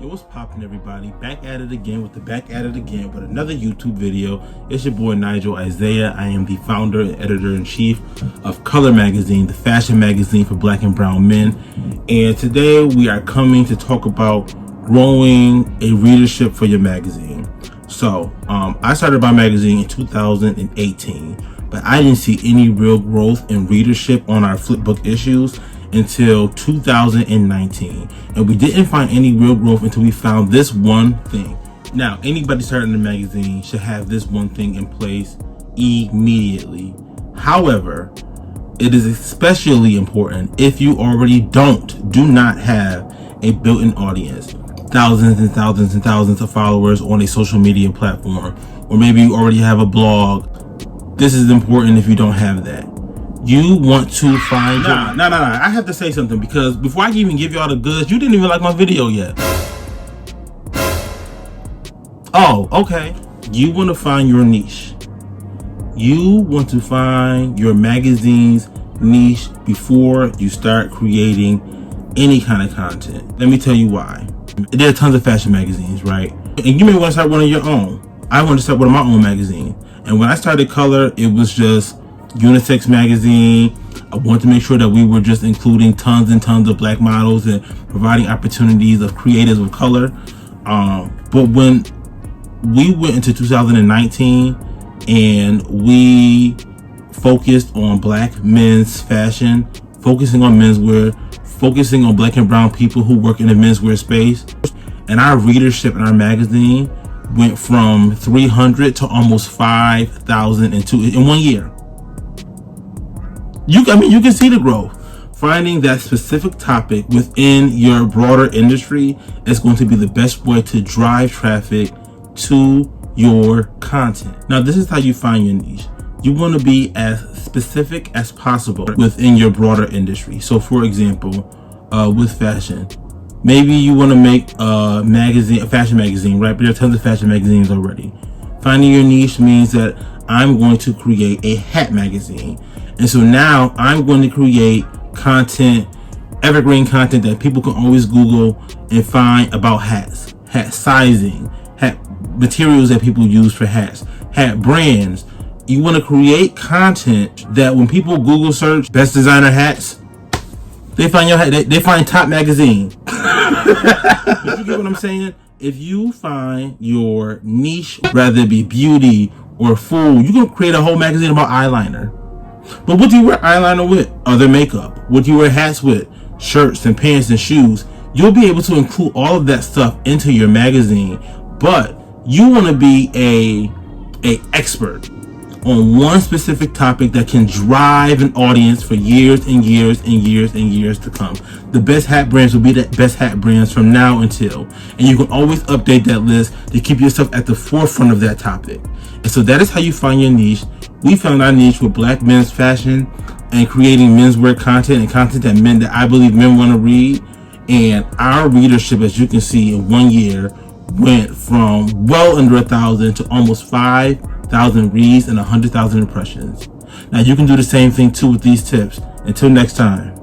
Yo, what's poppin', everybody? Back at it again with another YouTube video. It's your boy Nigel Isaiah. I am the founder and editor-in-chief of Kolor Magazine, the fashion magazine for black and brown men. And today we are coming to talk about growing a readership for your magazine. So, I started my magazine in 2018, but I didn't see any real growth in readership on our flipbook issues until 2019, and we didn't find any real growth until we found this one thing. Now, anybody starting a magazine should have this one thing in place immediately. However, it is especially important if you already do not have a built-in audience, thousands and thousands and thousands of followers on a social media platform, or maybe you already have a blog. This is important if you don't have that. You want to find Nah. I have to say something, because before I even give y'all the goods, you didn't even like my video yet. Oh, okay. You want to find your niche. You want to find your magazine's niche before you start creating any kind of content. Let me tell you why. There are tons of fashion magazines, right? And you may want to start one of your own. I want to start one of my own magazine. And when I started Kolor, it was just unisex magazine. I wanted to make sure that we were just including tons and tons of black models and providing opportunities of creators of color. But when we went into 2019 and we focused on black men's fashion, focusing on menswear, focusing on black and brown people who work in the menswear space, and our readership in our magazine went from 300 to almost 5,000 in 1 year. You can see the growth. Finding that specific topic within your broader industry is going to be the best way to drive traffic to your content. Now, this is how you find your niche. You want to be as specific as possible within your broader industry. So, for example, with fashion, maybe you want to make a fashion magazine, right? But there are tons of fashion magazines already. Finding your niche means that I'm going to create a hat magazine. And so now I'm going to create content, evergreen content that people can always Google and find about hats, hat sizing, hat materials that people use for hats, hat brands. You want to create content that when people Google search best designer hats, they find your hat, they find Top Magazine. You get what I'm saying? If you find your niche, whether it be beauty or food, you can create a whole magazine about eyeliner. But what do you wear eyeliner with? Other makeup. What do you wear hats with? Shirts and pants and shoes. You'll be able to include all of that stuff into your magazine, but you want to be a expert on one specific topic that can drive an audience for years and years and years and years to come. The best hat brands will be the best hat brands from now until, and you can always update that list to keep yourself at the forefront of that topic. And so that is how you find your niche. We found our niche with black men's fashion and creating menswear content and content that I believe men want to read. And our readership, as you can see, in 1 year went from well under 1,000 to almost 5,000 reads and 100,000 impressions. Now you can do the same thing too with these tips. Until next time.